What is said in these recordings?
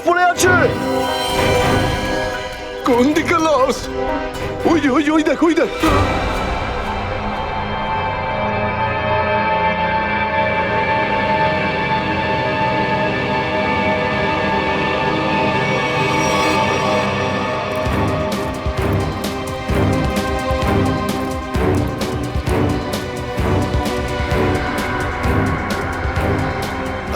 পড়ে আছে। কোন দিকে লাশ? ওই যে, ওই দেখ, ওই দেখ।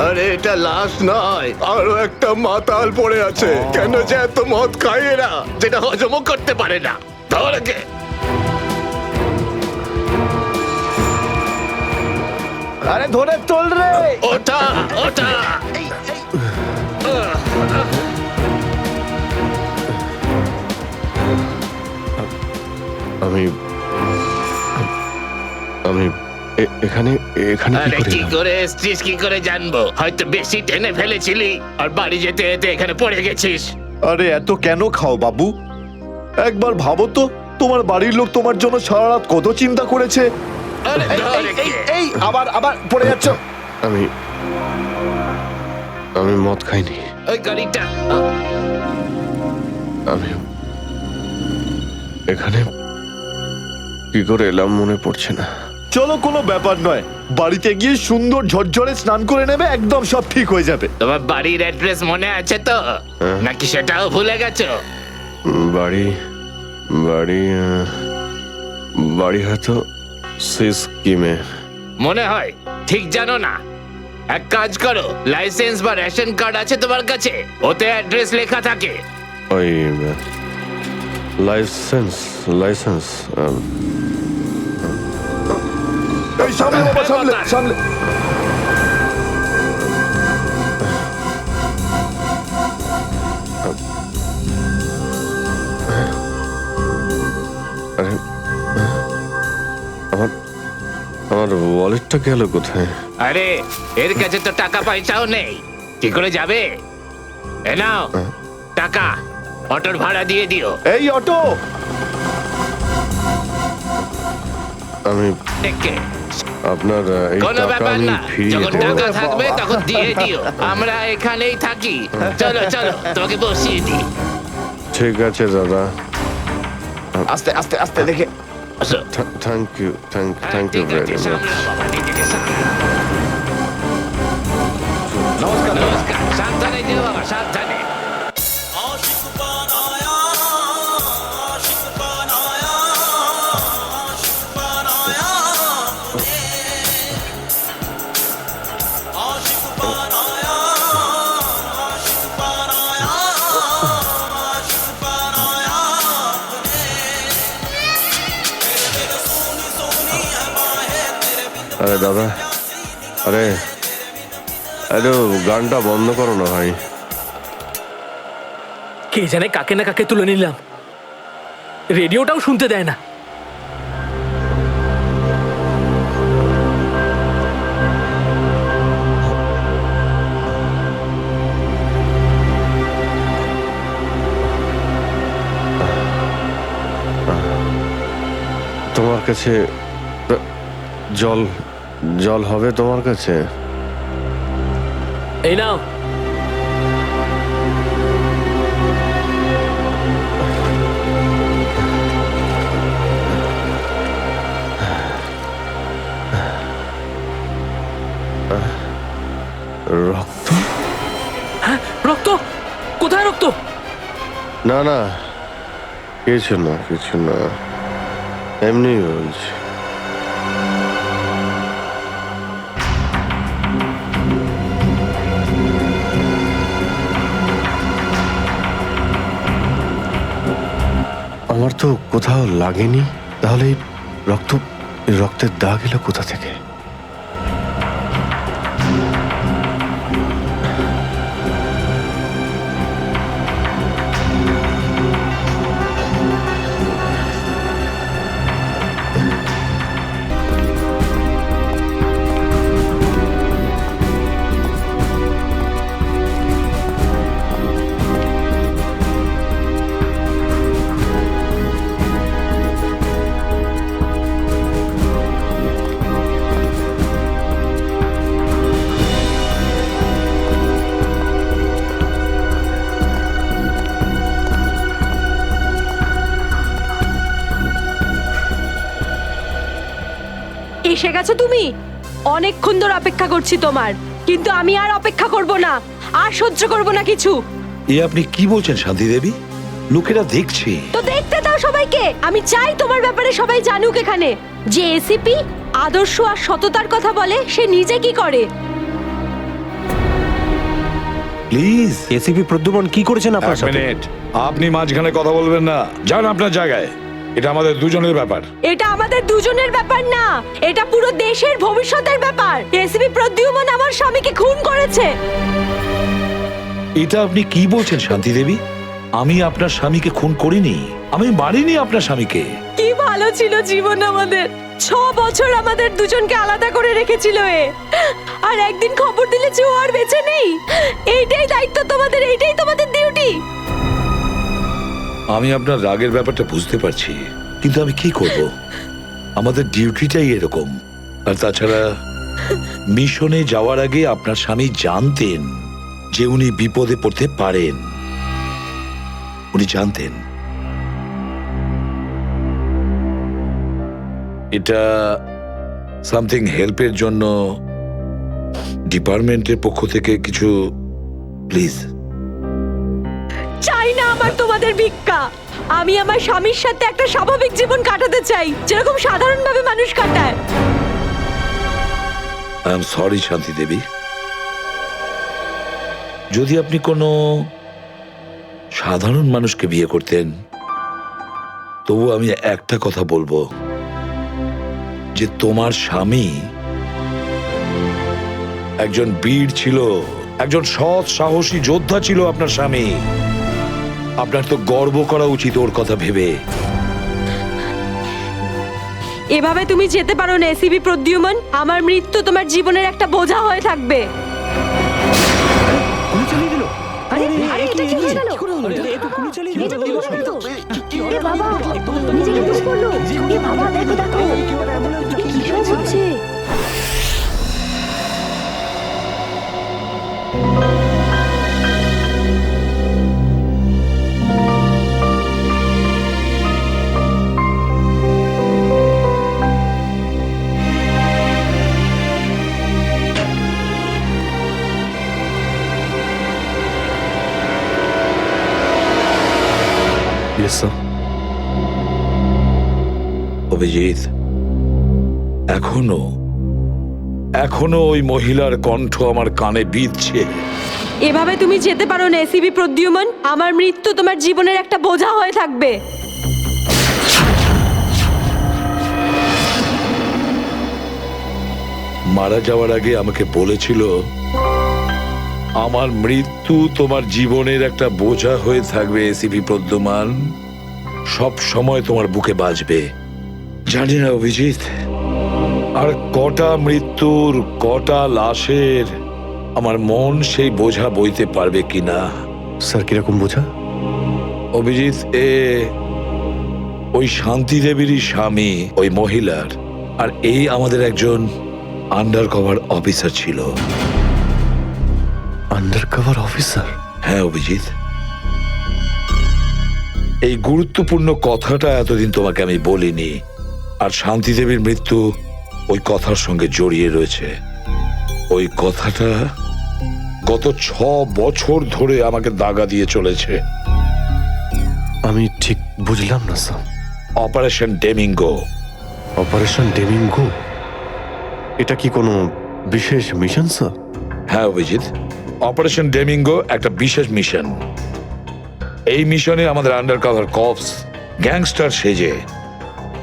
আরে এটা লাশ নয়, আরো একটা মাতাল পড়ে আছে। কেন যে এত মদ খায় এরা, যেটা হজমও করতে পারে না। ধরকে আরে ধরে তোল রে। ওটা ওটা আমি আমি এখানে এখানে আরে কি করে এসছিস কি করে জানবো? হয়তো বেশি টেনে ফেলেছিলি আর বাড়ি যেতে যেতে এখানে পড়ে গেছিস। আরে এত কেন খাও বাবু? একবার ভাবো তো, তোমার বাড়ির লোক তোমার জন্য সারা রাত কত চিন্তা করেছে। আরে এই, ধর এই, একে। এই, এই, আবার আবার পড়ে যাচ্ছ। আমি আমি মদ খাইনি। ওই গাড়িটা আমি এখানে কি করে এলাম মনে পড়ছে না। চলো, কোনো ব্যাপার নয়, বাড়িতে গিয়ে সুন্দর ঝরঝরে স্নান করে নেবে, একদম সব ঠিক হয়ে যাবে। তোমার বাড়ির অ্যাড্রেস মনে আছে তো, নাকি সেটাও ভুলে গেছো? বাড়ি বাড়ি বাড়ি হয়তো সিস্কিমে। মনে হয় ঠিক জানো না। এক কাজ করো, লাইসেন্স বা রেশন কার্ড আছে তোমার কাছে? ওতে অ্যাড্রেস লেখা থাকে। ওই লাইসেন্স লাইসেন্স এই সামলে বাবা, সামলে সামলে। আরে আমার আমার ওয়ালেটটা গেল কোথায়? আরে এর কাছে তো টাকা পয়সাও নেই, কি করে যাবে? এ নাও টাকা, অটোর ভাড়া দিয়ে দিও। এই অটো। আমি একে আপনার এই কোনো টাকা ব্যাপার আমি না, ফিরিয়ে যখন দেবো। টাকা থাকবে তখন দিয়ে দিও। আমরা এখানেই থাকি। চলো চলো, তোমাকে বসিয়ে দিই। ঠিক আছে দাদা, আস্তে আস্তে আস্তে দেখে। আসো। থ্যাংক ইউ থ্যাংক ইউ ঠিক আছে, ভেরি মাচ। সামলাও বাবা, নিজেকে সামলাও। নমস্কার। নমস্কার, সাবধানে যেও বাবা, সাবধানে। आशिक बनाया आशिक बनाया आशिक बनाया आशिक बनाया आशिक बनाया आशिक बनाया तेरे दिल सोनी सोनी है बाहें तेरे बिन আরে দাদা, আরে আরে গানটা বন্ধ করো না ভাই। কে জানে কাকে না কাকে তুলে নিলাম, রেডিওটাও শুনতে দেয় না। তোমার কাছে জল জল হবে তোমার কাছে? এই নাও। রক্ত? হ্যাঁ, রক্ত? কোথায় রক্ত? না না, কিছু না কিছু না, এমনি বলছি। আমার তো কোথাও লাগেনি, তাহলে এই রক্তের দাগ এলো কোথা থেকে? এসে গেছো তুমি? অনেকক্ষণ ধরে অপেক্ষা করছি তোমার, কিন্তু আমি আর অপেক্ষা করব না, আর সহ্য করব না কিছু। এ আপনি কি বলছেন শান্তি দেবী? লোকেরা দেখছে। তো দেখতে দাও সবাইকে। আমি চাই তোমার ব্যাপারে সবাই জানুক এখানে, যে এসিপি আদর্শ আর সততার কথা বলে, সে নিজে কি করে। প্লিজ। এসিপি প্রদ্যুমন কি করেছেন আপনার এক সাথে? মিনিট, আপনি মাঝখানে কথা বলবেন না, যান আপনার জায়গায়। এটা আমাদের দুজনের ব্যাপার। এটা আমাদের দুজনের ব্যাপার না, এটা পুরো দেশের ভবিষ্যতের ব্যাপার। এসিপি প্রদ্যুমন আমার স্বামীকে খুন করেছে। এটা আপনি কি বলছেন শান্তি দেবী? আমি আপনার স্বামীকে খুন করিনি, আমি মারিনি আপনার স্বামীকে। কি ভালো ছিল জীবন আমাদের। 6 বছর আমাদের দুজনকে আলাদা করে রেখেছিল এ, আর একদিন খবর দিলে যে ও আর বেঁচে নেই। এইটাই দায়িত্ব তোমাদের, এইটাই তোমাদের ডিউটি। আমি আপনার রাগের ব্যাপারটা বুঝতে পারছি, কিন্তু আমি কি করব? আমাদের ডিউটিটাই এরকম। আর তাছাড়া মিশনে যাওয়ার আগে আপনার স্বামী জানতেন যে উনি বিপদে পড়তে পারেন, উনি জানতেন। এটা সামথিং হেল্পের জন্য ডিপার্টমেন্টের পক্ষ থেকে কিছু, প্লিজ। চাই না আমার তোমাদের ভিক্ষা। আমি আমার স্বামীর সাথে একটা স্বাভাবিক জীবন কাটাতে চাই, যেরকম সাধারণভাবে মানুষ কাটায়। আই এম সরি শান্তি দেবী। যদি আপনি কোনো সাধারণ মানুষকে বিয়ে করতেন, তবু আমি একটা কথা বলবো, যে তোমার স্বামী একজন বীর ছিল, একজন সৎ সাহসী যোদ্ধা ছিল আপনার স্বামী। আপনার তো গর্ব করা উচিত ওর কথা ভেবে। এভাবে তুমি যেতে পারো না এসিপি প্রদ্যুমন। আমার মৃত্যু তোমার জীবনের একটা বোঝা হয়ে থাকবে। অভিজিৎ, এখনো ওই মহিলার কণ্ঠ আমার কানে বিঁধছে। এভাবে তুমি যেতে পারো না এসিপি প্রদ্যুমন। আমার মৃত্যু তোমার জীবনের একটা বোঝা হয়ে থাকবে। মারা যাওয়ার আগে আমাকে বলেছিল, আমার মৃত্যু তোমার জীবনের একটা বোঝা হয়ে থাকবে এসিপি প্রদ্যুমান, সব সময় তোমার বুকে বাজবে। জানি না অভিজিৎ, আর কটা মৃত্যুর, কটা লাশের আমার মন সেই বোঝা বইতে পারবে কিনা। স্যার, কিরকম বোঝা? অভিজিৎ, ওই শান্তি দেবীরই স্বামী ওই মহিলার, আর এই আমাদের একজন আন্ডার কভার অফিসার ছিল। Under cover officer? হ্যাঁ অভিজিৎ, এই গুরুত্বপূর্ণ কথাটা এতদিন তোমাকে আমি বলিনি, আর শান্তি দেবীর মৃত্যু ওই কথার সঙ্গে জড়িয়ে রয়েছে। ওই কথাটা গত 6 বছর ধরে আমাকে দাগা দিয়ে চলেছে। আমি ঠিক বুঝলাম না স্যার। অপারেশন ডেমিঙ্গো। অপারেশন ডেমিঙ্গো? এটা কি কোনো বিশেষ মিশন স্যার? হ্যাঁ অভিজিৎ, অপারেশন ডেমিঙ্গো একটা বিশেষ মিশন। এই মিশনে আমাদের আন্ডার কভার কপস গ্যাংস্টার সেজে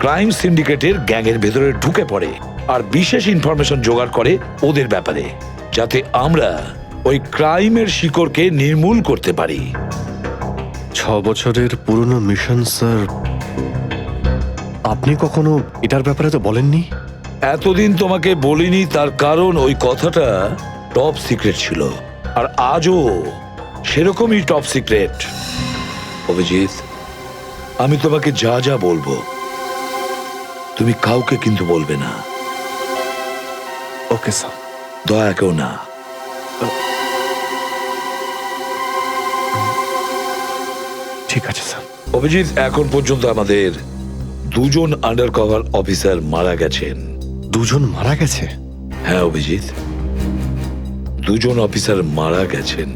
ক্রাইম সিন্ডিকেটের গ্যাংয়ের ভেতরে ঢুকে পড়ে আর বিশেষ ইনফরমেশন জোগাড় করে ওদের ব্যাপারে, যাতে আমরা ওই ক্রাইমের শিকড়কে নির্মূল করতে পারি। 6 বছরের পুরনো মিশন স্যার। আপনি কখনো এটার ব্যাপারে তো বলেননি। এতদিন তোমাকে বলিনি, তার কারণ ওই কথাটা টপ সিক্রেট ছিল, আর আজও সেরকমই টপ সিক্রেট। অভিজিৎ, আমি তোমাকে যা যা বলবো তুমি কাউকে কিন্তু বলবে না। Okay sir. দয়া কেউ না। ঠিক আছে স্যার। অভিজিৎ, এখন পর্যন্ত আমাদের 2 জন আন্ডার কভার অফিসার মারা গেছেন। দুজন মারা গেছে? হ্যাঁ অভিজিৎ, দুজন অফিসার মারা গেছেন।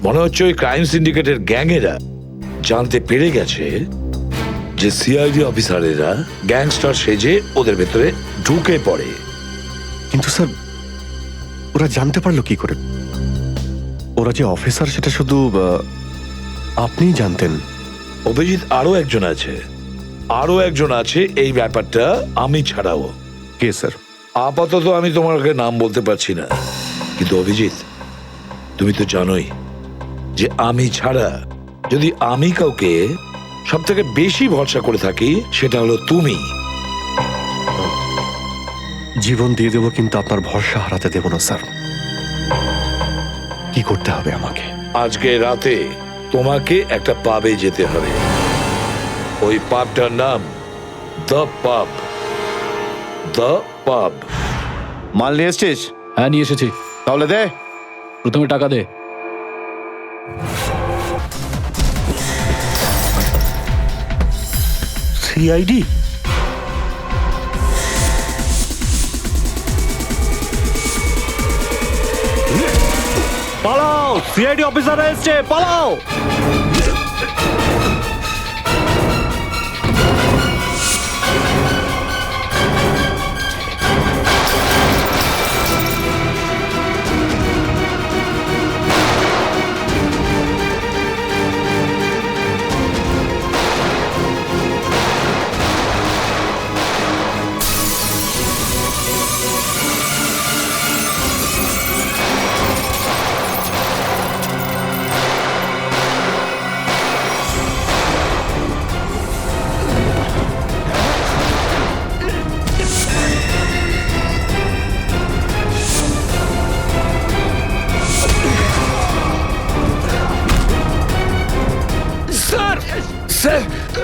মনে হচ্ছে ওই ক্রাইম সিন্ডিকেটের গ্যাংয়েরা জানতে পেরে গেছে যে সিআইডি অফিসারেরা গ্যাংস্টার সেজে ওদের ভেতরে ঢুকে পড়ে। কিন্তু স্যার, ওরা জানতে পারলো কি করে? ওরা যে অফিসার সেটা শুধু আপনিই জানতেন। অভিজিৎ, আরো একজন আছে এই ব্যাপারটা আমি ছাড়াও। কে স্যার? আপাতত আমি তোমাকে নাম বলতে পারছি না, কিন্তু অভিজিৎ তুমি তো জানোই যে আমি ছাড়া যদি আমি কাউকে সব থেকে বেশি ভরসা করে থাকি সেটা হলো তুমি। জীবন দিয়ে দেবো, কিন্তু আপনার ভরসা হারাতে দেব না স্যার। কি করতে হবে আমাকে? আজকে রাতে তোমাকে একটা পাবে যেতে হবে। ওই পাবটার নাম দ্য পাব। দ্য পাব। মাল নিয়ে এসছিস? হ্যাঁ, নিয়ে এসেছি। তাহলে দে। প্রথমে টাকা দে। সিআইডি? পালাও! সিআইডি অফিসার এসছে, পালাও!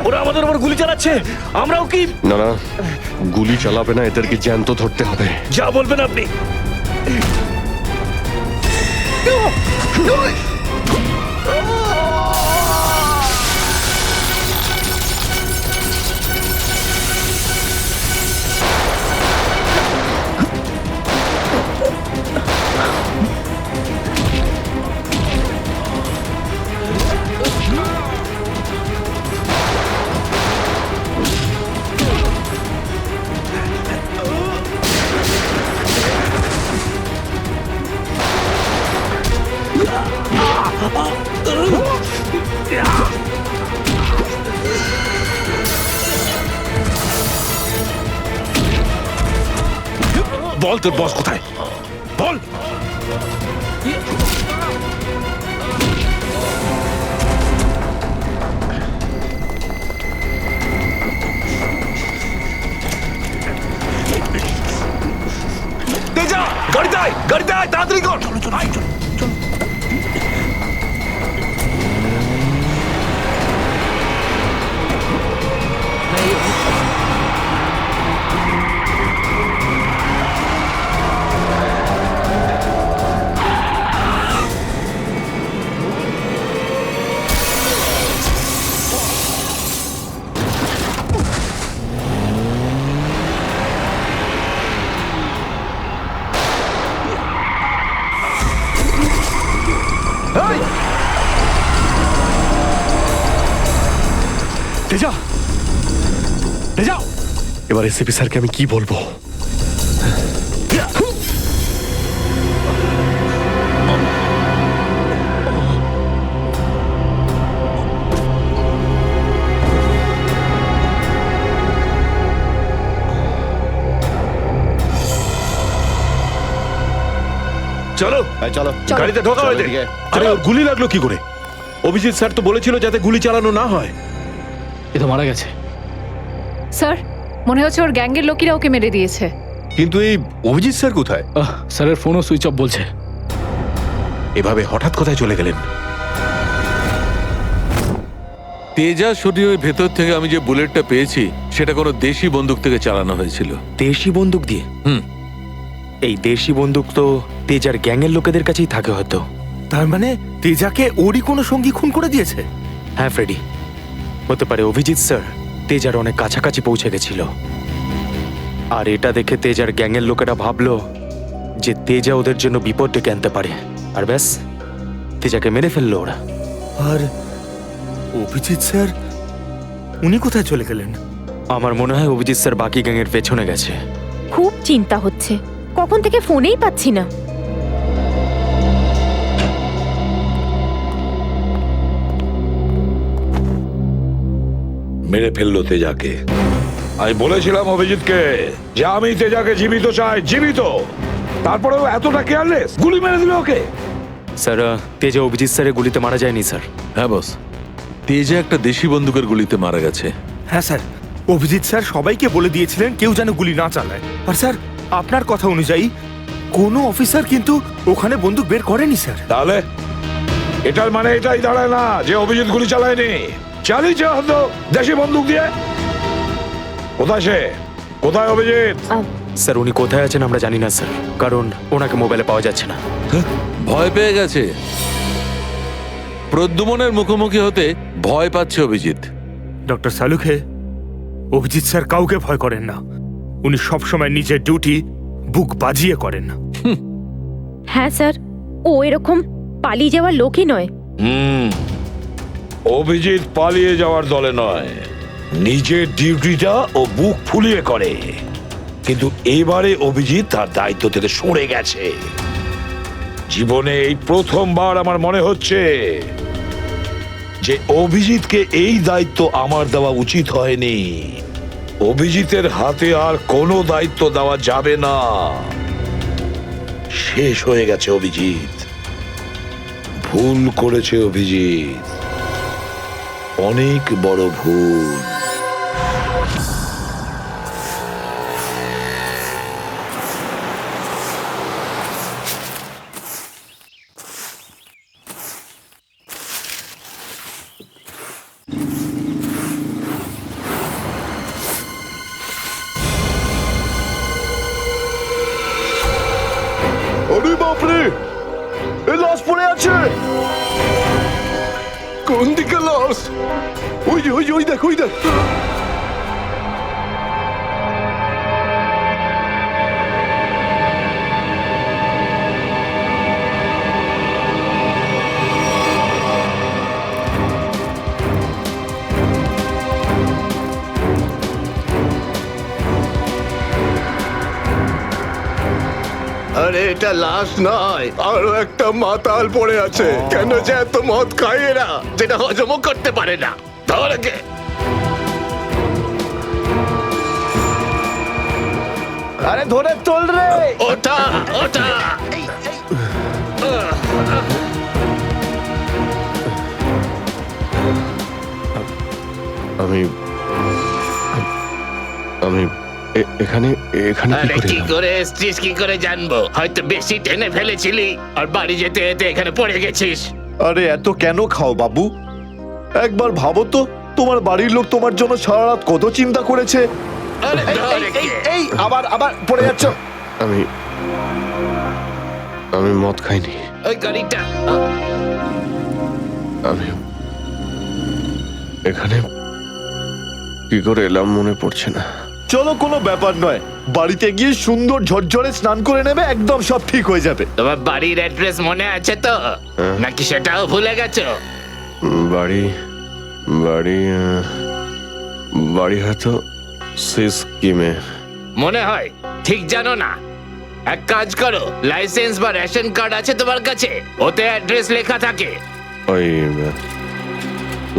ওরা আমাদের উপর গুলি চালাচ্ছে, আমরাও কি? না না, গুলি চালাবে না, এদেরকে জ্যান্ত ধরতে হবে। যা বলবেন আপনি। বল তোর বস কোথায়, বল। তেজা, গাড়িতে আয়, তাড়াতাড়ি কর। তেজা, তেজা, এবার এসিপি স্যারকে আমি কি বলবো? চলো চলো গাড়িতে ঢোকা চলো হয়েছে। এদিকে। আরে ওর গুলি লাগলো কি করে? অভিজিৎ স্যার তো বলেছিল যাতে গুলি চালানো না হয়। এ তো মারা গেছে। স্যার, মনে হচ্ছে ওর গ্যাংয়ের লোকেরা ওকে মেরে দিয়েছে। কিন্তু এই অভিজিৎ স্যার কোথায়? স্যারের ফোনও সুইচ অফ বলছে। এভাবে হঠাৎ কোথায় চলে গেলেন? তেজা শরীরের ভেতর থেকে আমি যে বুলেটটা পেয়েছি সেটা কোনো দেশি বন্দুক থেকে চালানো হয়েছিল। দেশি বন্দুক দিয়ে? এই দেশি বন্দুক তো তেজার গ্যাংয়ের লোকেদের কাছেই থাকে হয়তো। তার মানে তেজাকে ওরই কোনো সঙ্গী খুন করে দিয়েছে? হ্যাঁ ফ্রেডি, হতে পারে অভিজিৎ স্যার তেজার অনেক কাছাকাছি পৌঁছে গেছিল। আর এটা দেখে তেজার গ্যাংয়ের লোকেরা ভাবলো যে তেজা ওদের জন্য বিপদ ডেকে আনতে পারে, আর ব্যাস তেজাকে মেরে ফেললো ওরা। আর অভিজিৎ স্যার উনি কোথায় চলে গেলেন? আমার মনে হয় অভিজিৎ স্যার বাকি গ্যাংয়ের পেছনে গেছে। খুব চিন্তা হচ্ছে, কখন থেকে ফোনেই পাচ্ছি না। মেরে ফেললো তেজাকে। আমি বলেছিলাম অভিজিৎকে যে আমি তেজাকে জীবিত চাই, জীবিত। তারপরেও এতটা কেয়ারলেস, গুলি মেরে দিল ওকে। স্যার, তেজা অভিজিৎ স্যারের গুলিতে মারা যায়নি স্যার। হ্যাঁ বস, তেজা একটা দেশি বন্দুকের গুলিতে মারা গেছে। হ্যাঁ স্যার, অভিজিৎ স্যার সবাইকে বলে দিয়েছিলেন কেউ যেন গুলি না চালায়। আর স্যার, আপনার কথা অনুযায়ী কোনো অফিসার কিন্তু ওখানে বন্দুক বের করেনি স্যার। তাহলে এটার মানে এটাই দাঁড়ায় না যে অভিজিৎ গুলি চালায়নি, চালিয়েছে হয়তো দেশি বন্দুক দিয়ে। কোথায় সে? কোথায় অভিজিৎ? স্যার, উনি কোথায় আছেন আমরা জানি না স্যার, কারণ ওনাকে মোবাইলে পাওয়া যাচ্ছে না। ভয় পেয়ে গেছে। প্রদ্যুমনের মুখোমুখি হতে ভয় পাচ্ছে অভিজিৎ। ডক্টর সালুখে, অভিজিৎ স্যার কাউকে ভয় করেন না। উনি সবসময় নিজের ডিউটি বুক বাজিয়ে করেন। হ্যাঁ স্যার, ও এরকম পালিয়ে যাওয়ার লোকই নয়। অভিজিৎ পালিয়ে যাওয়ার দলে নয়, নিজের ডিউটিটা ও বুক ফুলিয়ে করে। কিন্তু এবারে অভিজিৎ তার দায়িত্ব থেকে সরে গেছে। জীবনে এই প্রথমবার আমার মনে হচ্ছে যে অভিজিৎকে এই দায়িত্ব আমার দেওয়া উচিত হয়নি। অভিজিতের হাতে আর কোনো দায়িত্ব দেওয়া যাবে না। শেষ হয়ে গেছে অভিজিৎ। ভুল করেছে অভিজিৎ, অনেক বড় ভুল। আরে বাপরে, এ লাশ পড়ে আছে। কোন দিকে লাশ? ওই যে, ওই যে, ওই দেখ, ওই দেখ। আরে এটা লাশ নয়, আরো একটা মাতাল পড়ে আছে। কেন যে এত মদ খায় এরা, যেটা হজমও করতে পারে না। ধর একে। আরে ধরে তোল রে। ওটা ওটা। আমি আমি এখানে এখানে কি আরে করে কি এলাম? করে এসছিস কি করে জানবো? হয়তো বেশি টেনে ফেলেছিলি আর বাড়ি যেতে যেতে এখানে পড়ে গেছিস। আরে এত কেন খাও বাবু? একবার ভাবো তো, তোমার বাড়ির লোক তোমার জন্য সারা রাত কত চিন্তা করেছে। আরে ধর একে। এই আবার আবার পড়ে যাচ্ছ। আমি মদ খাইনি। ওই গাড়িটা। আমি এখানে কি করে এলাম মনে পড়ছে না। চলো, কোনো ব্যাপার নয়। বাড়িতে গিয়ে সুন্দর ঝরঝরে স্নান করে নেবে, একদম সব ঠিক হয়ে যাবে। তোমার বাড়ির অ্যাড্রেস মনে আছে তো, নাকি সেটাও ভুলে গেছো? বাড়ি বাড়ি বাড়ি হয়তো সিস্কিমে। মনে হয় ঠিক জানো না। এক কাজ করো, লাইসেন্স বা রেশন কার্ড আছে তোমার কাছে? ওতে অ্যাড্রেস লেখা থাকে। ওই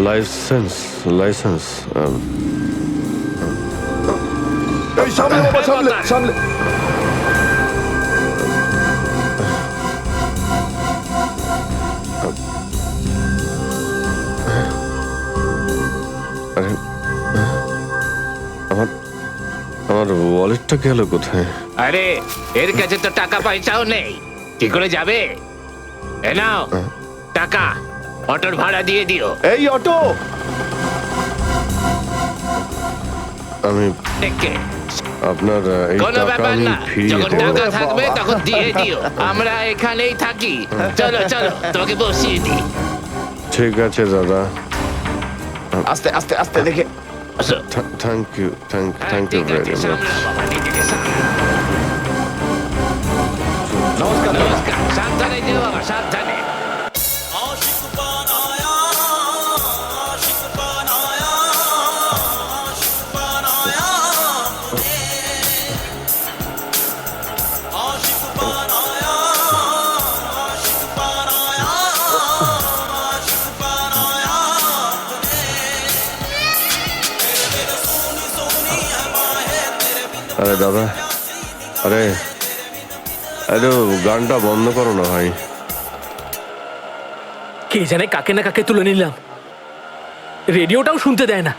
লাইসেন্স লাইসেন্স এই সামনে বাবা, সামনে সামনে। আরে আমার আমার ওয়ালেটটা গেল কোথায়? আরে এর কাছে তো টাকা পয়সাও নেই, কি করে যাবে? এ নাও টাকা, অটোর ভাড়া দিয়ে দিও। এই অটো। আমি একে আপনার এই কোনো টাকা ব্যাপার আমি না, ফিরিয়ে যখন দেব। টাকা থাকবে তখন দিয়ে দিও। আমরা এখানেই থাকি। চলো চলো, তোমাকে বসিয়ে দিই। ঠিক আছে দাদা। আস্তে আস্তে আস্তে দেখে। Thank you very much. आशिक बनाया आशिक बनाया आशिक बनाया आशिक बनाया आशिक बनाया आशिक बनाया तेरे सोनी सोनी हवाएं तेरे बिन আরে দাদা, আরে আরে গানটা বন্ধ করো না ভাই। কে জানে কাকে না কাকে তুলে নিলাম, রেডিওটাও শুনতে দেয় না।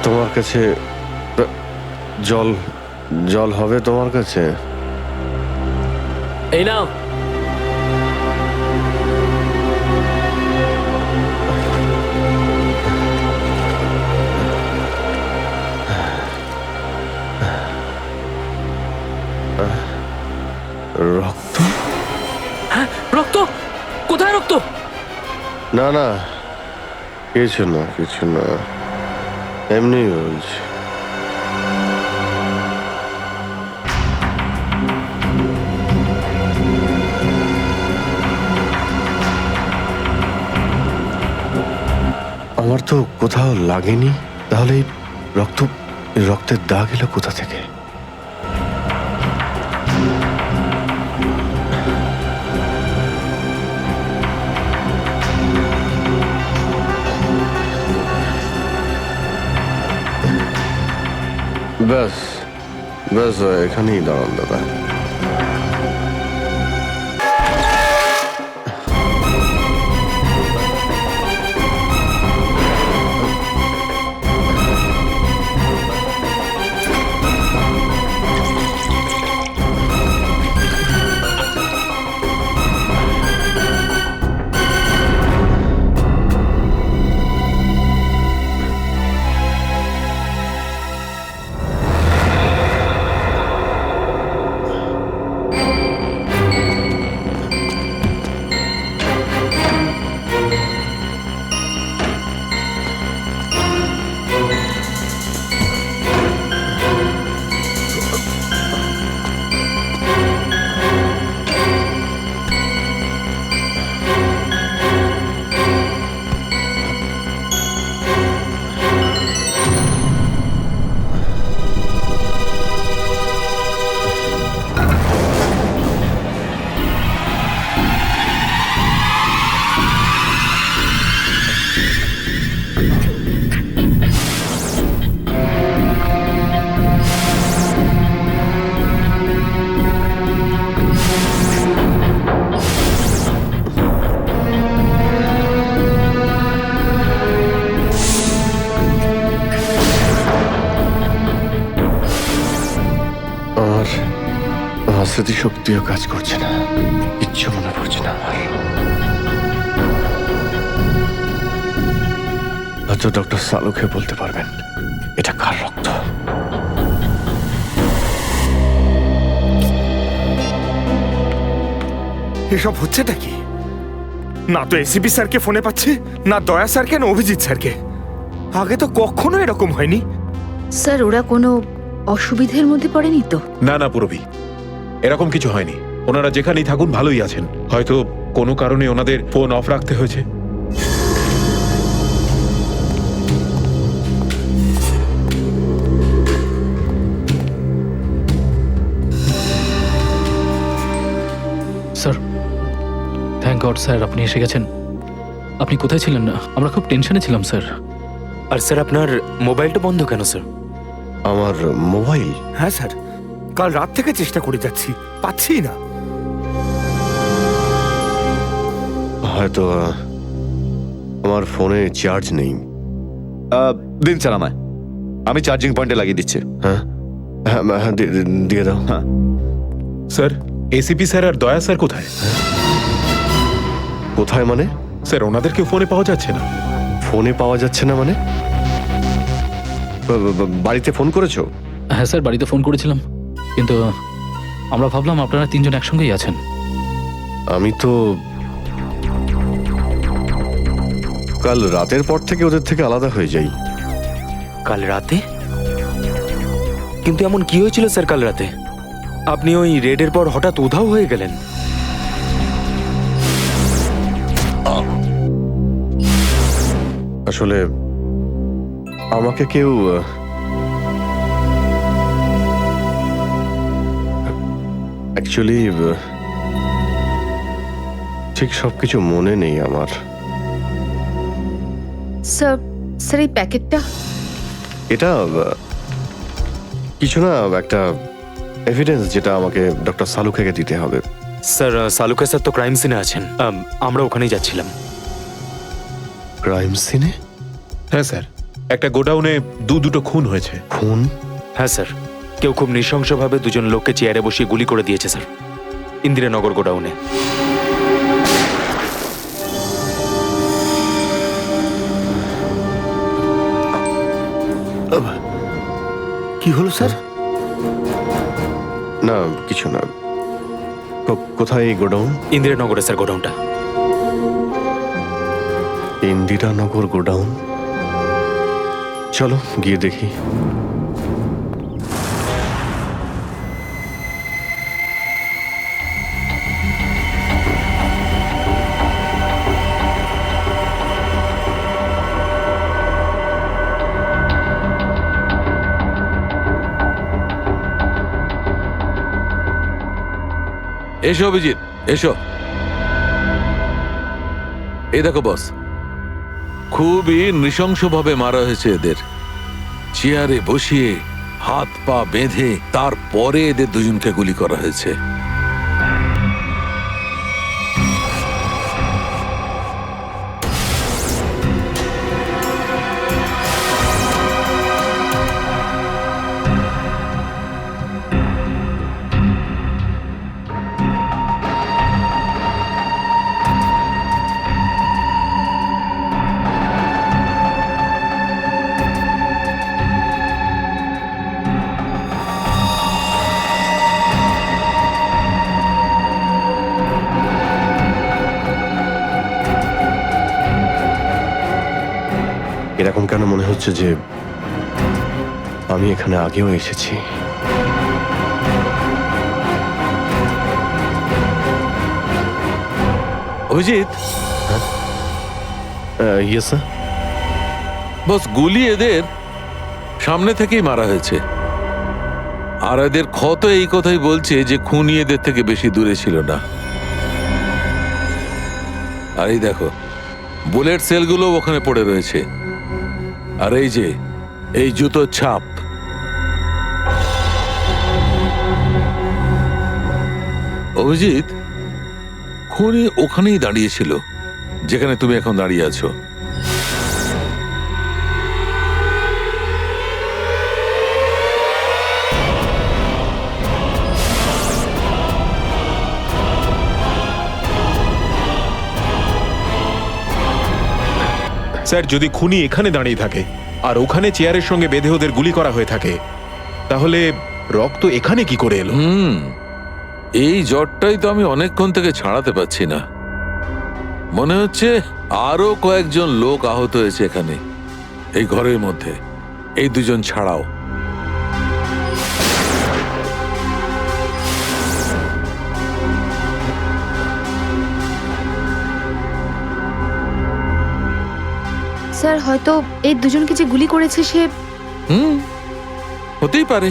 তোমার কাছে জল জল হবে তোমার কাছে? এই নাও। রক্ত? হ্যাঁ, রক্ত? কোথায় রক্ত? না না, কিছু না কিছু না, এমনি বলছি। আমার তো কোথাও লাগেনি, তাহলে এই রক্তের দাগ এলো কোথা থেকে? ব্যাস ব্যাস, এখানেই দাঁড়ান দাদা। আমার স্মৃতিশক্তিও কাজ করছে না, কিচ্ছু মনে পড়ছে না আমার। হয়তো ডক্টর সালুকে বলতে পারবেন এটা কার রক্ত। এসব হচ্ছেটা কি? না তো এসিপি স্যারকে ফোনে পাচ্ছি, না দয়া স্যারকে, না অভিজিৎ স্যারকে। আগে তো কখনো এরকম হয়নি। স্যার ওরা কোনো অসুবিধার মধ্যে পড়েনি তো? না না পুরবি, এরকম কিছু হয়নি। ওনারা যেখানেই থাকুন ভালোই আছেন। হয়তো কোনো কারণে ওনাদের ফোন অফ রাখতে হয়েছে। স্যার, থ্যাংক গড স্যার আপনি এসে গেছেন। আপনি কোথায় ছিলেন? না আমরা খুব টেনশনে ছিলাম স্যার। আর স্যার আপনার মোবাইলটা বন্ধ কেন স্যার? আমার মোবাইল? হ্যাঁ স্যার, কাল রাত থেকে চেষ্টা করে যাচ্ছি, পাচ্ছি না। হয়তো আমার ফোনে চার্জ নেই। দিন স্যার আমায়, আমি চার্জিং পয়েন্টে লাগিয়ে দিচ্ছি। হ্যাঁ হ্যাঁ হ্যাঁ, দিয়ে দাও। হ্যাঁ স্যার, এসিপি স্যার আর দয়া স্যার কোথায়? কোথায় মানে? স্যার ওনাদেরকে ফোনে পাওয়া যাচ্ছে না। ফোনে পাওয়া যাচ্ছে না মানে? বাড়িতে ফোন করেছো? হ্যাঁ স্যার, বাড়িতে ফোন করেছিলাম, কিন্তু আমরা ভাবলাম আপনারা তিনজন একসঙ্গেই আছেন। আমি তো কাল রাতের পর থেকে ওদের থেকে আলাদা হয়ে যাই। কাল রাতে? কিন্তু এমন কি হয়েছিল স্যার কাল রাতে? আপনি ওই রেডের পর হঠাৎ উধাও হয়ে গেলেন। আসলে আমাকে কেউ অ্যাকচুয়ালি ঠিক সবকিছু মনে নেই আমার। স্যার, স্যার এই প্যাকেটটা এটা কিছু না, একটা এভিডেন্স যেটা আমাকে ডক্টর সালুখাকে দিতে হবে। স্যার, সালুকা স্যার তো ক্রাইম সিনে আছেন, আমরা ওখানেই যাচ্ছিলাম। ক্রাইম সিনে? হ্যাঁ স্যার, একটা গোডাউনে দুটো খুন হয়েছে। খুন? হ্যাঁ স্যার, কেউ খুব নৃশংসভাবে দুজন লোককে চেয়ারে বসিয়ে গুলি করে দিয়েছে স্যার, ইন্দিরানগর গোডাউনে। কি হলো স্যার? না কিছু না। কোথায় এই গোডাউন? ইন্দিরানগরে স্যার গোডাউনটা। ইন্দিরানগর গোডাউন? চলো গিয়ে দেখি। এসো অভিজিৎ, এসো। এই দেখো বস, খুবই নৃশংসভাবে মারা হয়েছে এদের। চেয়ারে বসিয়ে হাত পা বেঁধে তারপরে এদের দুজনকে গুলি করা হয়েছে। এরকম কেন মনে হচ্ছে যে আমি এখানে আগেও এসেছি? Abhijit, yes sir. বস, গুলি এদের সামনে থেকেই মারা হয়েছে, আর এদের ক্ষত এই কথাই বলছে যে খুনি এদের থেকে বেশি দূরে ছিল না। আর এই দেখো, বুলেট সেলগুলো ওখানে পড়ে রয়েছে, আর এই যে এই জুতোর ছাপ। অভিজিৎ, খুনি ওখানেই দাঁড়িয়েছিল যেখানে তুমি এখন দাঁড়িয়ে আছো। স্যার, যদি খুনি এখানে দাঁড়িয়ে থাকে আর ওখানে চেয়ারের সঙ্গে বেঁধে ওদের গুলি করা হয়ে থাকে, তাহলে রক্ত এখানে কি করে এলো? এই জ্বরটাই তো আমি অনেকক্ষণ থেকে ছাড়াতে পারছি না। মনে হচ্ছে আরো কয়েকজন লোক আহত হয়েছে এখানে, এই ঘরের মধ্যে, এই দুজন ছাড়াও। স্যার, হয়তো এই দুজনকে যে গুলি করেছে সে হতেই পারে।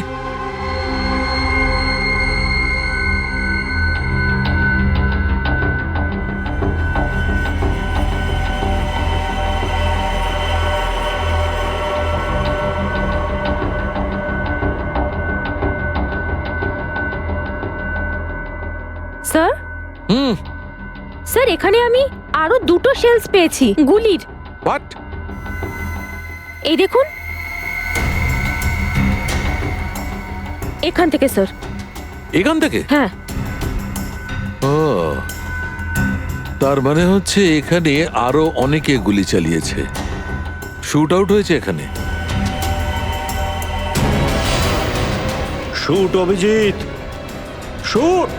স্যার, স্যার এখানে আমি আরো দুটো শেলস পেয়েছি গুলির। হোয়াট? এই দেখুন, এখান থেকে স্যার। এখান থেকে? হ্যাঁ। ও, তার মানে হচ্ছে এখানে আরো অনেকে গুলি চালিয়েছে, শুট আউট হয়েছে এখানে। Shoot Abhijit, shoot.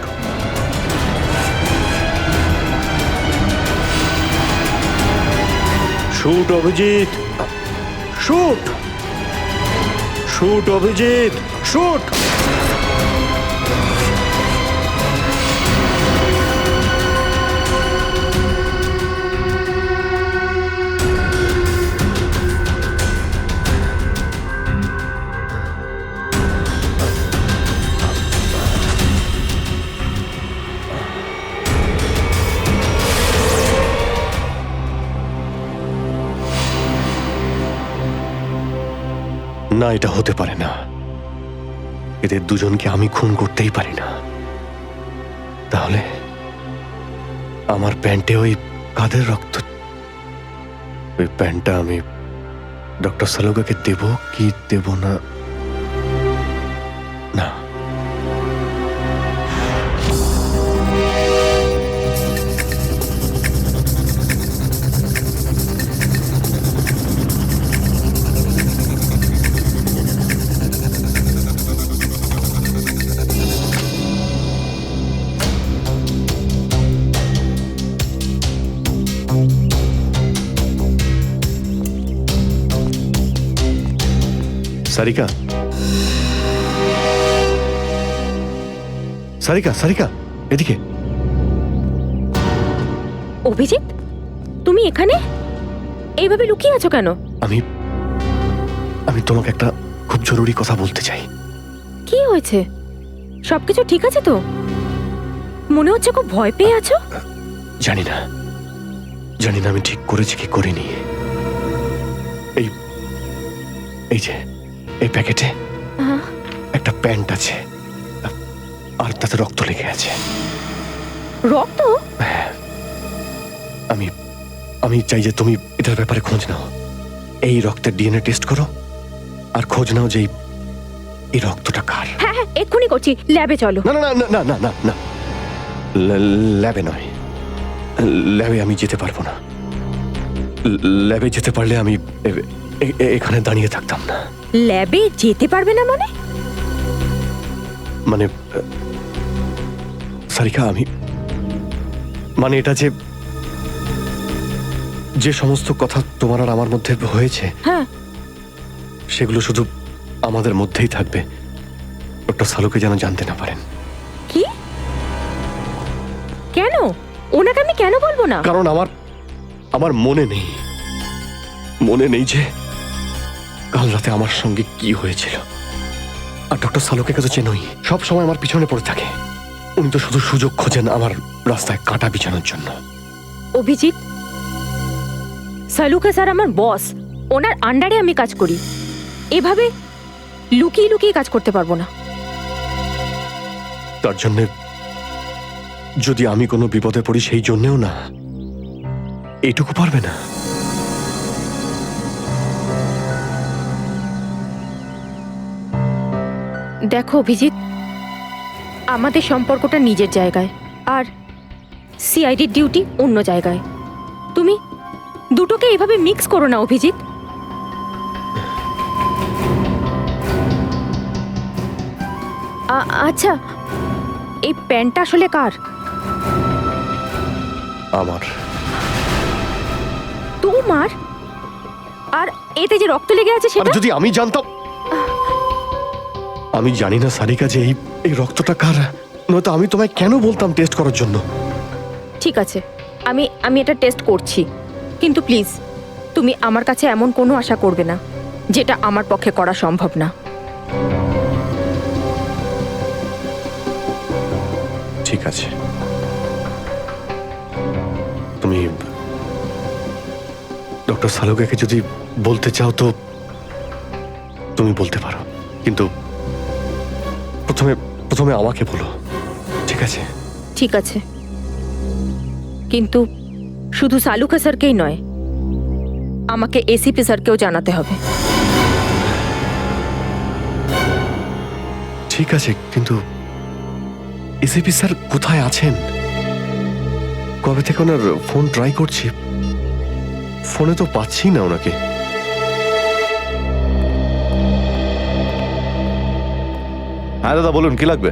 Shoot Abhijit, shoot. Shoot Abhijit, shoot. না, এটা হতে পারে না। এদের দুজনকে আমি খুন করতেই পারি না। তাহলে আমার প্যান্টে ওই কাদের রক্ত? ওই প্যান্টটা আমি ডক্টর সালুকাকে দেব কি দেব না? না, সারিকা, সারিকা, সারিকা, এদিকে। অভিজিৎ, তুমি এখানে এইভাবে লুকিয়ে আছো কেন? আমি আমি তোমাকে একটা খুব জরুরি কথা বলতে চাই। কি হয়েছে? সবকিছু ঠিক আছে তো? মনে হচ্ছে খুব ভয় পেয়ে আছো। জানি না, জানি না আমি ঠিক করেছি কি করিনি। এই এই যে এই প্যাকেটে একটা প্যান্ট আছে, আর তাতে রক্ত লেগে আছে। রক্ত? আমি আমি চাই যে তুমি এটার ব্যাপারে খোঁজ নাও। এই রক্তের ডিএনএ টেস্ট করো আর খোঁজ নাও যে এই রক্তটা কার। হ্যাঁ হ্যাঁ, এক্ষুনি করছি। ল্যাবে চলো। না না না না না না না, ল্যাবে নয়। ল্যাবে আমি যেতে পারবো না। ল্যাবে যেতে পারলে আমি এখানে দাঁড়িয়ে থাকতাম না। ল্যাবে যেতে পারবে না মানে? মানে সারিকা, আমি মানে এটা যে যে সমস্ত কথা তোমার আর আমার মধ্যে হয়েছে, হ্যাঁ, সেগুলো শুধু আমাদের মধ্যেই থাকবে। ডক্টর সালুকে যেন জানতে না পারেন। কি? কেন? ওনাকে আমি কেন বলবো না? কারণ আমার মনে নেই যে কাল রাতে আমার সঙ্গে কি হয়েছিল। আর ডক্টর সালুকে কাছে চেনই, সব সময় আমার পিছনে পড়ে থাকে। উনি তো শুধু সুযোগ খোঁজেন আমার রাস্তায় কাঁটা বিছানোর জন্য। অভিজিৎ, সালুকা স্যার আমার বস। ওনার আন্ডারে আমি কাজ করি। এভাবে লুকিয়ে লুকিয়ে কাজ করতে পারবো না। তার জন্য যদি আমি কোনো বিপদে পড়ি, সেই জন্যেও না। এইটুকু পারবে না? দেখো অভিজিৎ, আমাদের সম্পর্কটা নিজের জায়গায়, আর সিআইডির ডিউটি অন্য জায়গায়। তুমি দুটোকে এভাবে মিক্স করো না অভিজিৎ। আচ্ছা, এই প্যান্টটা আসলে কার? আমার। তোমার? আর এতে যে রক্ত লেগে আছে সেটা? যদি আমি জানতাম। আমি জানি না সারিকা যে এই রক্তটা কার, নয়তো আমি তোমায় কেন বলতাম টেস্ট করার জন্য। ঠিক আছে, আমি এটা টেস্ট করছি, কিন্তু প্লিজ তুমি আমার কাছে এমন কোনো আশা করবে না যেটা আমার পক্ষে করা সম্ভব না। ঠিক আছে, তুমি ডক্টর সালুকাকে যদি বলতে চাও তো তুমি বলতে পারো, কিন্তু প্রথমে আমাকে বলো, ঠিক আছে? ঠিক আছে, কিন্তু শুধু সালুকা স্যারকেই নয়, আমাকে এসিপি স্যারকেও জানাতে হবে। ঠিক আছে, কিন্তু এসিপি স্যার কোথায় আছেন? কবে থেকে ওনার ফোন ট্রাই করছি, ফোনে তো পাচ্ছি না ওনাকে। হ্যাঁ দাদা বলুন, কি লাগবে?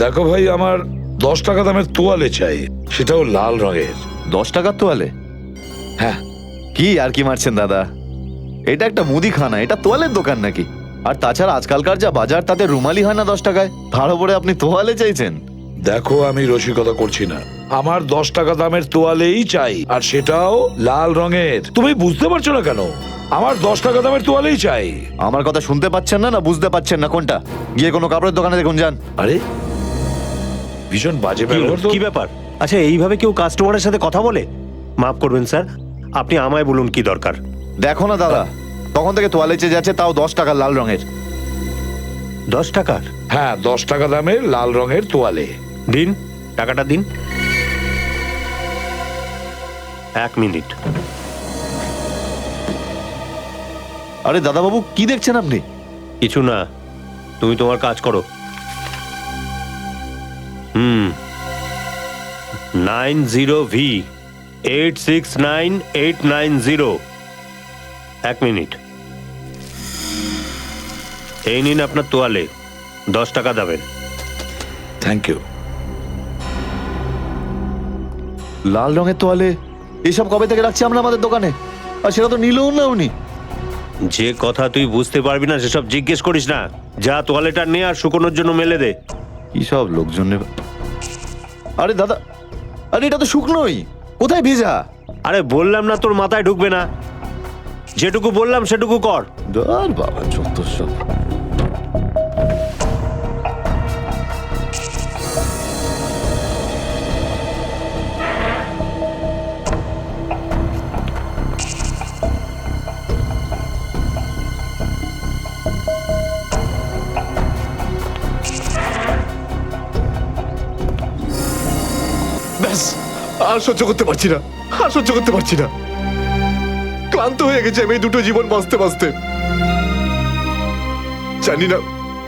দেখো ভাই, আমার 10 টাকা দামের তোয়ালে চাই, সেটাও লাল রঙের। 10 টাকার তোয়ালে? হ্যাঁ। কি আর কি মারছেন দাদা? এটা একটা মুদিখানা, এটা তোয়ালের দোকান নাকি? আর তাছাড়া আজকালকার যা বাজার, তাতে রুমালি হয় না 10 টাকায়, তার উপরে আপনি তোয়ালে চাইছেন? দেখো, আমি রসিকতা করছি না, আমার 10 টাকা দামের তোয়ালেই চাই, আর সেটাও লাল রঙের। তুমি বুঝতে পারছো না কেন? আমার 10 টাকা দামের তোয়ালেই চাই। আমার কথা শুনতে পাচ্ছেন না, না বুঝতে পাচ্ছেন না? কোনটা? গিয়ে কোনো কাপড়ের দোকানে দেখুন, যান। আরে, ভীষণ বাজে ব্যবহার তো। কি ব্যাপার? আচ্ছা, এইভাবে কেউ কাস্টমারের সাথে কথা বলে? মাফ করবেন স্যার, আপনি আমায় বলুন কি দরকার। দেখো না দাদা, তখন থেকে তোয়ালে চেয়ে যাচ্ছে, তাও 10 টাকা লাল রঙের। 10 টাকার? হ্যাঁ, 10 টাকা দামের লাল রঙের তোয়ালে। দিন, টাকাটা দিন। 1 মিনিট। আরে দাদা বাবু, কি দেখছেন আপনি? কিছু না, তুমি তোমার কাজ করো। 90V 869890। 1 মিনিট। এই নিন আপনার তোয়ালে, 10 টাকা দেবেন। Thank you. লাল রঙের তোয়ালে এসব কবে থেকে রাখছি আমরা আমাদের দোকানে, আর সেটা তো নিলও না উনি। যে কথা তুই বুঝতে পারবি না সেসব জিজ্ঞেস করিস না। যা তোয়ালেটা নে আর শুকোনোর জন্য মেলে দে। কি সব লোকজন নেবে। আরে দাদা, আরে এটা তো শুকনোই, কোথায় ভেজা? আরে বললাম না তোর মাথায় ঢুকবে না, যেটুকু বললাম সেটুকু কর। ধর বাবা, যত সব। ব্যাস, আর সহ্য করতে পারছি না, আর সহ্য করতে পারছি না। ক্লান্ত হয়ে গেছে আমি এই দুটো জীবন বাঁচতে বাঁচতে। জানি না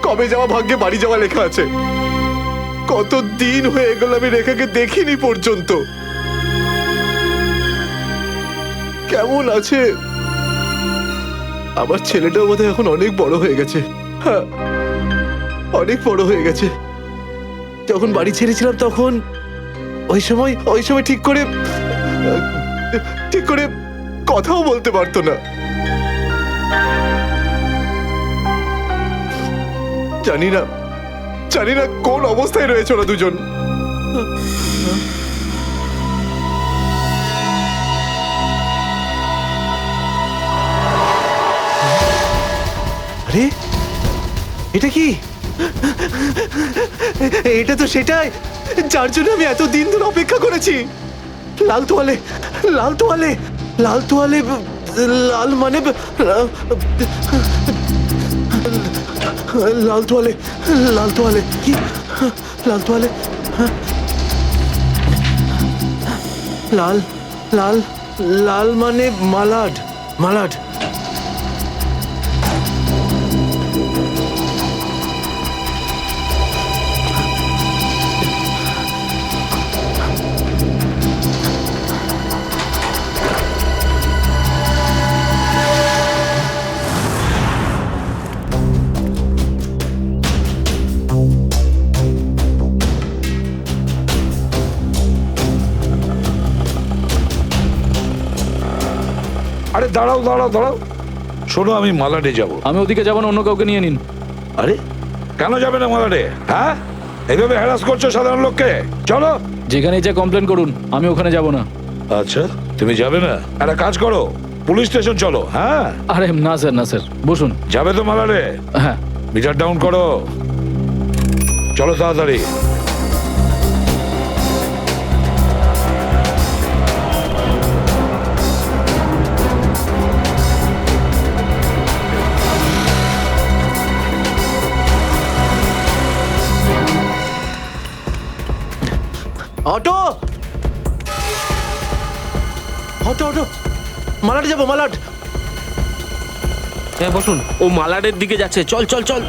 কবে যাওয়া ভাগ্যে বাড়ি যাওয়া লেখা আছে। কত দিন হয়ে গেল আমি রেখাকে দেখিনি পর্যন্ত। কেমন আছে? আমার ছেলেটাও বোধহয় এখন অনেক বড় হয়ে গেছে। হ্যাঁ, অনেক বড় হয়ে গেছে। যখন বাড়ি ছেড়েছিলাম তখন ওই সময় ঠিক করে কথাও বলতে পারতো না। জানি না কোন অবস্থায় রয়েছে ওরা দুজন। আরে এটা কি? এটা তো সেটাই যার জন্য আমি এত দিন ধরে অপেক্ষা করেছি। লাল তোয়ালে, লাল তোয়ালে, লাল তোয়ালে, লাল মানে লাল তোয়ালে, লাল তোয়ালে, কি লাল তোয়ালে? লাল লাল লাল মানে মালাড, মালাড। আরে দাঁড়াও দাঁড়াও দাঁড়াও, শোনো, আমি মালাডে যাব। আমি ওদিকে যাবো না, অন্য কাউকে নিয়ে নিন। আরে কেন যাবে না মালাডে? হ্যাঁ, এইভাবে হ্যারাস করছো সাধারণ লোককে। চলো, যেখানে যা কমপ্লেন করুন, আমি ওখানে যাব না। আচ্ছা, তুমি যাবে না? একটা কাজ করো, পুলিশ স্টেশন চলো। হ্যাঁ, আরে না স্যার, না স্যার, বসুন। যাবে তো মালাডে? হ্যাঁ। মিটার ডাউন করো, চলো তাড়াতাড়ি। অটো, অটো, অটো, মালাড যাবো, মালাড। হ্যাঁ বসুন, ও মালাডের দিকে যাচ্ছে, চল চল চল।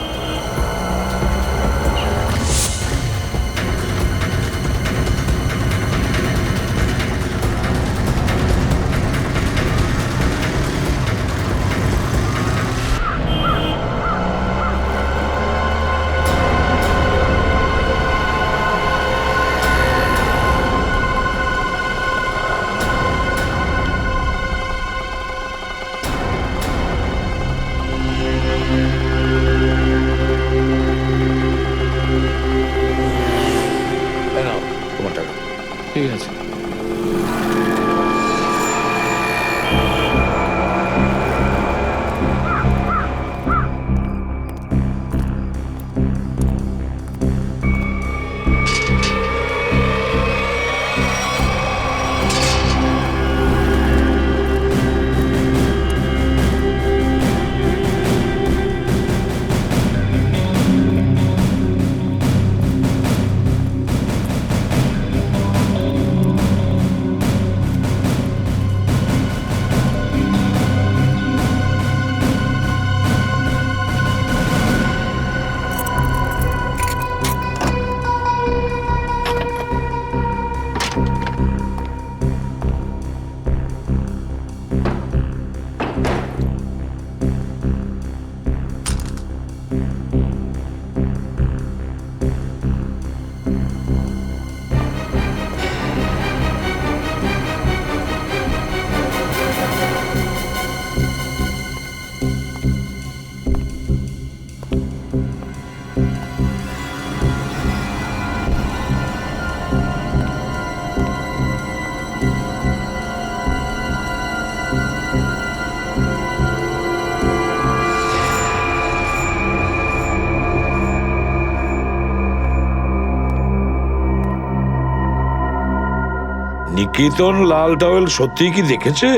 নিকেতন লাল টাওয়েল সত্যিই কি দেখেছে?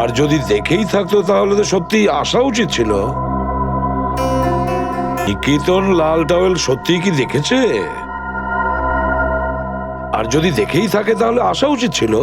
আর যদি দেখেই থাকতো তাহলে তো সত্যি আসা উচিত ছিল। নিকেতন লাল টাওয়েল সত্যিই কি দেখেছে? আর যদি দেখেই থাকে তাহলে আসা উচিত ছিল।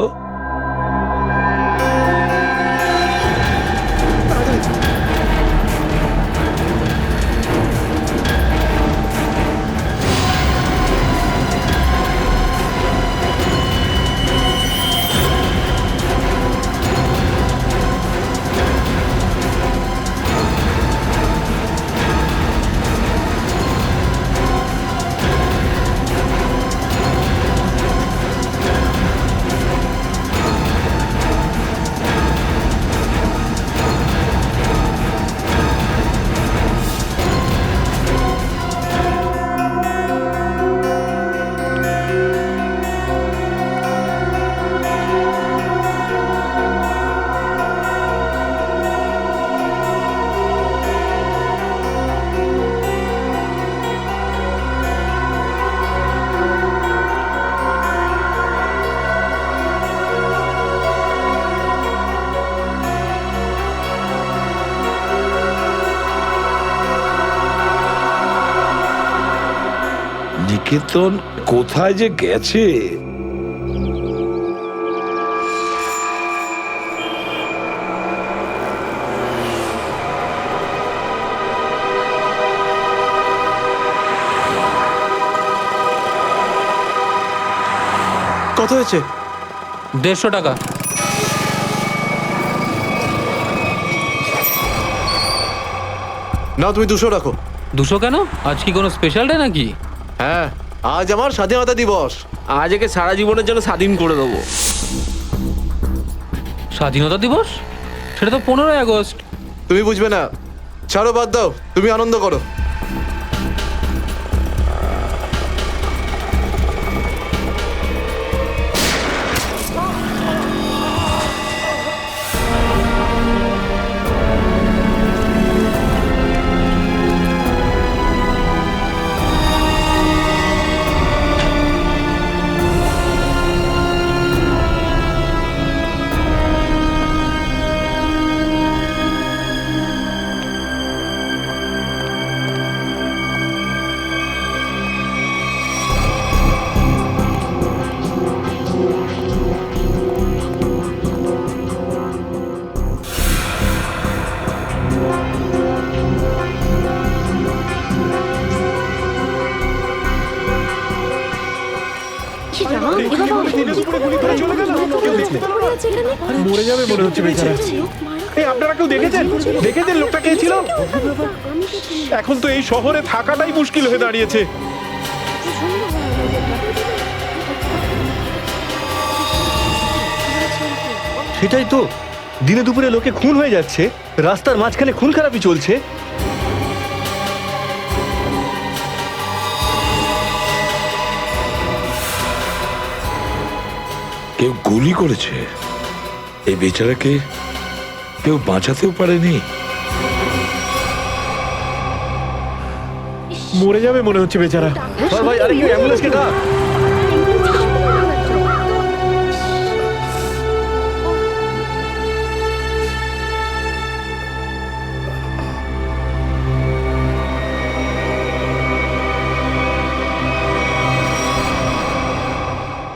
নিকেতন কোথায় যে গেছে? কত হয়েছে? 150 টাকা। নাও তুমি 200 রাখো। 200 কেন? আজ কি কোনো স্পেশাল ডে নাকি? হ্যাঁ, আজ আমার স্বাধীনতা দিবস। আজ একে সারা জীবনের জন্য স্বাধীন করে দেবো। স্বাধীনতা দিবস? সেটা তো 15ই আগস্ট। তুমি বুঝবে না, ছাড়ো, বাদ দাও, তুমি আনন্দ করো। মরে যাবে মনে হচ্ছে বেচারা। এই আপনারা কেউ দেখেছেন? দেখেছেন লোকটা কে ছিল? এখন তো এই শহরে থাকাটাই মুশকিল হয়ে দাঁড়িয়েছে। সেটাই তো, দিনে দুপুরে লোকে খুন হয়ে যাচ্ছে, রাস্তার মাঝখানে খুন খারাপি চলছে। কেউ গুলি করেছে। এই বেচারাকে কেউ বাঁচাতেও পারেনি। মরে যাবে মনে হচ্ছে বেচারা। ভাই, আরে কেউ অ্যাম্বুলেন্সকে ডাক।